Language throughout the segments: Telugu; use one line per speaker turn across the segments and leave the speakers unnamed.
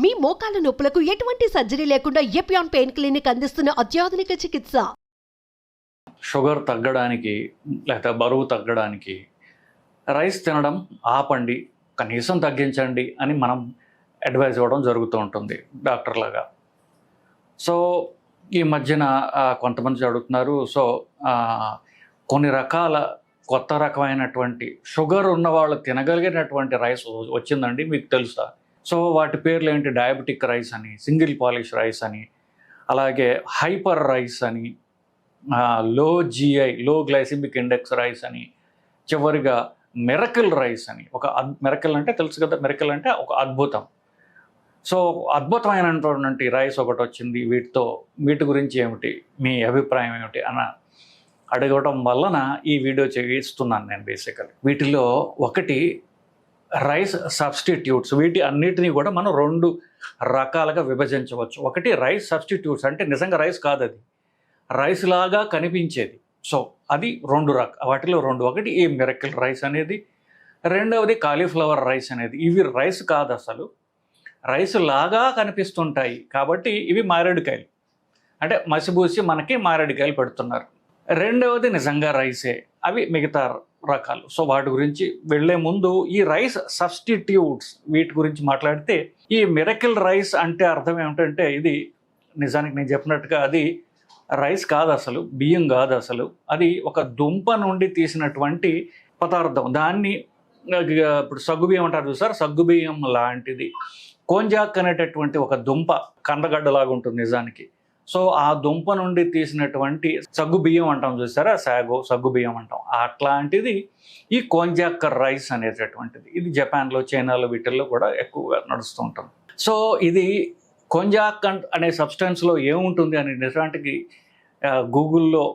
మీ మోకాల నొప్పులకు ఎటువంటి సర్జరీ లేకుండా ఎపియాన్ పెయిన్ క్లినిక్ అందిస్తున్న అత్యాధునిక చికిత్స.
షుగర్ తగ్గడానికి లేకపోతే బరువు తగ్గడానికి రైస్ తినడం ఆపండి, కనీసం తగ్గించండి అని మనం అడ్వైజ్ ఇవ్వడం జరుగుతూ ఉంటుంది డాక్టర్ లాగా. సో ఈ మధ్యన కొంతమంది అడుగుతున్నారు, సో కొన్ని రకాల కొత్త రకమైనటువంటి షుగర్ ఉన్నవాళ్ళు తినగలిగినటువంటి రైస్ వచ్చిందండి, మీకు తెలుసా? సో వాటి పేర్లు ఏంటి? డయాబెటిక్ రైస్ అని, సింగిల్ పాలిష్ రైస్ అని, అలాగే హైపర్ రైస్ అని, లో GI low glycemic index rice అని, చివరిగా మిరకిల్ రైస్ అని. మిరకిల్ అంటే తెలుసు కదా, మిరకిల్ అంటే ఒక అద్భుతం. సో అద్భుతమైనటువంటి రైస్ ఒకటి వచ్చింది, వీటి గురించి ఏమిటి, మీ అభిప్రాయం ఏమిటి అని అడగడం వలన ఈ వీడియో చేయిస్తున్నాను నేను. బేసికల్ వీటిలో ఒకటి రైస్ సబ్స్టిట్యూట్స్. వీటి అన్నిటినీ కూడా మనం 2 రకాలుగా విభజించవచ్చు. ఒకటి రైస్ సబ్స్టిట్యూట్స్, అంటే నిజంగా రైస్ కాదు, అది రైస్ లాగా కనిపించేది. సో అది 2 వాటిలో 2. ఒకటి ఈ మిరకిల్ రైస్ అనేది, రెండవది కాలీఫ్లవర్ రైస్ అనేది. ఇవి రైస్ కాదు, అసలు రైస్ లాగా కనిపిస్తుంటాయి కాబట్టి ఇవి మారేడుకాయలు, అంటే మసిబూసి మనకి మారేడుకాయలు పెడుతున్నారు. రెండవది నిజంగా రైసే, అవి మిగతా రకాలు. సో వాటి గురించి వెళ్ళే ముందు ఈ రైస్ సబ్స్టిట్యూట్స్ వీటి గురించి మాట్లాడితే, ఈ మిరకిల్ రైస్ అంటే అర్థం ఏమిటంటే, ఇది నిజానికి నేను చెప్పినట్టుగా అది రైస్ కాదు, అసలు బియ్యం కాదు, అసలు అది ఒక దుంప నుండి తీసినటువంటి పదార్థం. దాన్ని ఇప్పుడు సగ్గుబియ్యం అంటారు చూసారు, సగ్గుబియ్యం లాంటిది. కోంజాక్ అనేటటువంటి ఒక దుంప కందగడ్డలాగా ఉంటుంది నిజానికి. సో ఆ దుంప నుండి తీసినటువంటి సగ్గుబియ్యం అంటాం చూసారా, సగ్గుబియ్యం అంటాం, అట్లాంటిది ఈ కోంజాక్ రైస్ అనేటటువంటిది. ఇది జపాన్లో, చైనాలో, వీటిల్లో కూడా ఎక్కువగా నడుస్తూ ఉంటుంది. సో ఇది కోంజాక్ అనే సబ్స్టెన్స్లో ఏముంటుంది అని నిజానికి గూగుల్లో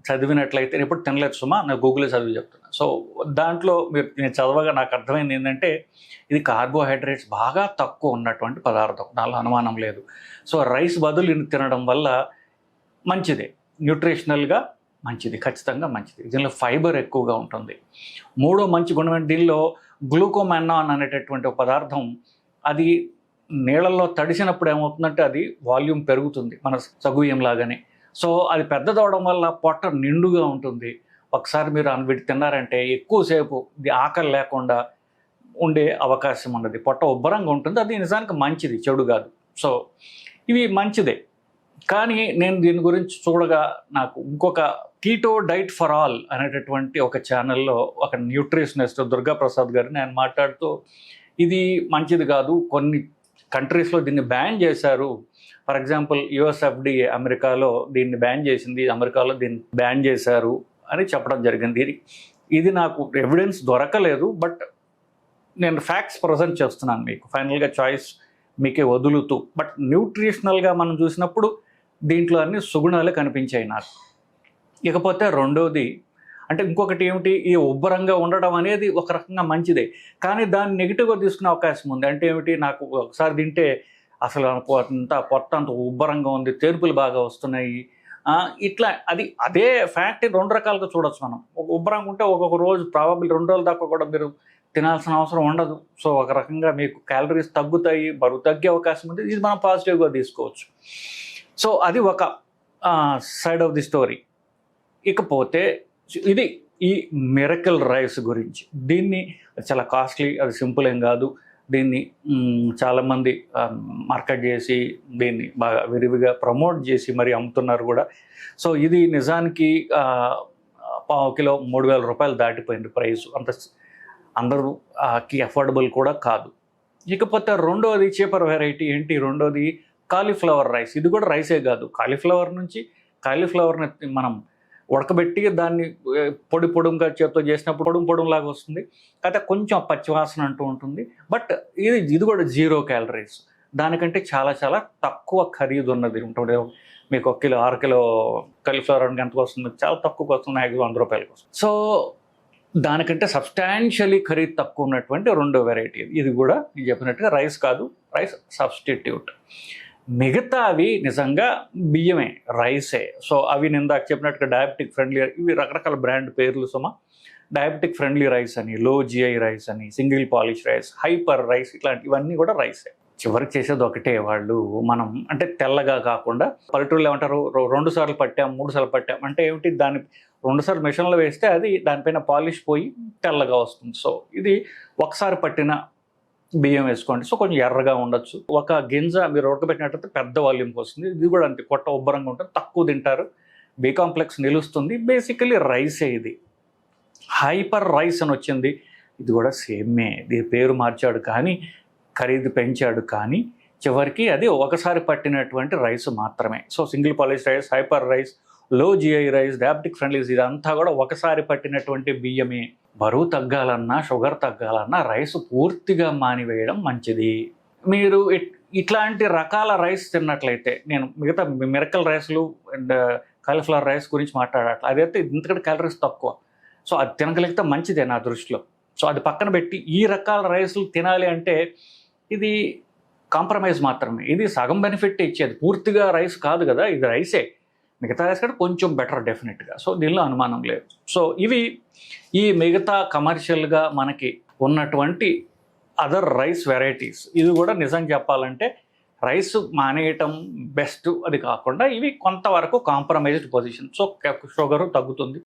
చదివినట్లయితే, నేను ఎప్పుడు తినలేదు సుమా, నేను గూగుల్లో చదివి చెప్తున్నా. సో దాంట్లో నేను చదవగా నాకు అర్థమైంది ఏంటంటే, ఇది కార్బోహైడ్రేట్స్ బాగా తక్కువ ఉన్నటువంటి పదార్థం, దానిలో అనుమానం లేదు. సో రైస్ బదులు ఇది తినడం వల్ల మంచిదే, న్యూట్రిషనల్గా మంచిది, ఖచ్చితంగా మంచిది. దీనిలో ఫైబర్ ఎక్కువగా ఉంటుంది. మూడో మంచి గుణం, దీనిలో గ్లూకోమెనాన్ అనేటటువంటి ఒక పదార్థం, అది నీళ్ళల్లో తడిసినప్పుడు ఏమవుతుందంటే అది వాల్యూమ్ పెరుగుతుంది మన సగ్గుబియ్యం లాగానే. సో అది పెద్దదవడం వల్ల పొట్ట నిండుగా ఉంటుంది. ఒకసారి మీరు వీటి తిన్నారంటే ఎక్కువసేపు ఇది ఆకలి లేకుండా ఉండే అవకాశం ఉన్నది, పొట్ట ఉబ్బరంగా ఉంటుంది. అది నిజానికి మంచిది, చెడు కాదు. సో ఇవి మంచిదే. కానీ నేను దీని గురించి చూడగా నాకు ఇంకొక కీటో డైట్ ఫర్ ఆల్ అనేటటువంటి ఒక ఛానల్లో ఒక న్యూట్రిషనిస్ట్ దుర్గాప్రసాద్ గారిని ఆయన మాట్లాడుతూ, ఇది మంచిది కాదు, కొన్ని కంట్రీస్లో దీన్ని బ్యాన్ చేశారు. ఫర్ ఎగ్జాంపుల్ యుఎస్ఎఫ్డిఏ అమెరికాలో దీన్ని బ్యాన్ చేసింది, అమెరికాలో దీన్ని బ్యాన్ చేశారు అని చెప్పడం జరిగింది. ఇది నాకు ఎవిడెన్స్ దొరకలేదు, బట్ నేను ఫ్యాక్ట్స్ ప్రజెంట్ చేస్తున్నాను మీకు. ఫైనల్గా చాయిస్ మీకే వదులుతూ, బట్ న్యూట్రిషనల్గా మనం చూసినప్పుడు దీంట్లో అన్ని సుగుణాలే కనిపించాయి నాకు. ఇకపోతే రెండోది అంటే ఇంకొకటి ఏమిటి, ఈ ఉబ్బరంగా ఉండడం అనేది ఒక రకంగా మంచిదే, కానీ దాన్ని నెగిటివ్గా తీసుకునే అవకాశం ఉంది. అంటే ఏమిటి, నాకు ఒకసారి తింటే అసలు పొట్ట అంత ఉబ్బరంగా ఉంది, తేర్పులు బాగా వస్తున్నాయి, ఇట్లా. అదే ఫ్యాక్ట్ 2 రకాలుగా చూడొచ్చు మనం. ఒక ఉబ్బరంగా ఉంటే ఒక్కొక్క రోజు ప్రాబబ్లీ 2 రోజుల దాకా కూడా మీరు తినాల్సిన అవసరం ఉండదు. సో ఒక రకంగా మీకు క్యాలరీస్ తగ్గుతాయి, బరువు తగ్గే అవకాశం ఉంది. ఇది మనం పాజిటివ్గా తీసుకోవచ్చు. సో అది ఒక సైడ్ ఆఫ్ ది స్టోరీ. ఇకపోతే ఇది ఈ మిరకిల్ రైస్ గురించి. దీన్ని చాలా కాస్ట్లీ, అది సింపుల్ ఏం కాదు. దీన్ని చాలామంది మార్కెట్ చేసి దీన్ని బాగా విరివిగా ప్రమోట్ చేసి మరి అమ్ముతున్నారు కూడా. సో ఇది నిజానికి పావు కిలో 3,000 రూపాయలు దాటిపోయింది ప్రైస్. అందరికి అఫోర్డబుల్ కూడా కాదు. ఇకపోతే రెండోది చీపర్ వెరైటీ ఏంటి, రెండోది కాలీఫ్లవర్ రైస్. ఇది కూడా రైసే కాదు, కాలీఫ్లవర్ని మనం ఉడకబెట్టి దాన్ని పొడుగా చేత్తో చేసినప్పుడు పొడులాగా వస్తుంది, కాకపోతే కొంచెం పచ్చివాసన అంటూ ఉంటుంది. బట్ ఇది కూడా 0 క్యాలరీస్. దానికంటే చాలా చాలా తక్కువ ఖరీదు ఉన్నది ఉంటుంది. మీకు 1 కిలో 6 కిలో కాలీఫ్లవర్ ఎంతకు వస్తుంది, చాలా తక్కువకి వస్తుంది, మ్యాక్సిమం 100 రూపాయలకి వస్తుంది. సో దానికంటే సబ్స్టాన్షియలీ ఖరీదు తక్కువ ఉన్నటువంటి రెండో వెరైటీ. ఇది కూడా నేను చెప్పినట్టుగా రైస్ కాదు, రైస్ సబ్స్టిట్యూట్. మిగతావి నిజంగా బియ్యమే, రైసే. సో అవి నేను ఇందాక చెప్పినట్టుగా డయాబెటిక్ ఫ్రెండ్లీ, ఇవి రకరకాల బ్రాండ్ పేర్లు సుమా. డయాబెటిక్ ఫ్రెండ్లీ రైస్ అని, లో జిఐ రైస్ అని, single polish rice, hyper rice, ఇట్లాంటివన్నీ కూడా రైసే. చివరికి చేసేది ఒకటే, వాళ్ళు మనం అంటే తెల్లగా కాకుండా పల్లెటూరులో ఏమంటారు 2 సార్లు పట్టాం 3 సార్లు పట్టాం అంటే ఏమిటి, దాన్ని 2 సార్లు మెషిన్లో వేస్తే అది దానిపైన పాలిష్ పోయి తెల్లగా వస్తుంది. సో ఇది ఒకసారి పట్టిన బియ్యం వేసుకోండి. సో కొంచెం ఎర్రగా ఉండొచ్చు. ఒక గింజ మీరు ఉడకబెట్టినట్టయితే పెద్ద వాల్యూమ్కి వస్తుంది. ఇది కూడా అంతే, కొట్ట ఉబ్బరంగా ఉంటుంది, తక్కువ తింటారు, బి కాంప్లెక్స్ నిలుస్తుంది. బేసికలీ రైసే ఇది. హైపర్ రైస్ అని వచ్చింది, ఇది కూడా సేమే. ఇది పేరు మార్చాడు కానీ ఖరీదు పెంచాడు కానీ చివరికి అది ఒకసారి పట్టినటువంటి రైస్ మాత్రమే. So single polish rice, hyper rice, లో జిఐ రైస్, డయాబెటిక్ ఫ్రెండ్లీస్, ఇదంతా కూడా ఒకసారి పట్టినటువంటి బియ్యమే. బరువు తగ్గాలన్నా షుగర్ తగ్గాలన్నా రైస్ పూర్తిగా మానివేయడం మంచిది. మీరు ఇట్లాంటి రకాల రైస్ తిన్నట్లయితే, నేను మిగతా మిరకల్ రైస్లు అండ్ కాలీఫ్లవర్ రైస్ గురించి మాట్లాడట్లేదు, అదైతే ఇంతకంటే క్యాలరీస్ తక్కువ. సో అది తినగలిగితే మంచిదే నా దృష్టిలో. సో అది పక్కన పెట్టి ఈ రకాల రైస్లు తినాలి అంటే ఇది కాంప్రమైజ్ మాత్రమే. ఇది సగం బెనిఫిట్ ఇచ్చేది, పూర్తిగా రైస్ కాదు కదా, ఇది రైసే. మిగతా రైస్ కంటే కొంచెం బెటర్ డెఫినెట్గా. సో దీనిలో అనుమానం లేదు. సో ఇవి ఈ మిగతా కమర్షియల్గా మనకి ఉన్నటువంటి అదర్ రైస్ వెరైటీస్. ఇది కూడా నిజం చెప్పాలంటే రైస్ మానేయటం బెస్ట్. అది కాకుండా ఇవి కొంతవరకు కాంప్రమైజ్డ్ పొజిషన్. సో షుగరు తగ్గుతుంది,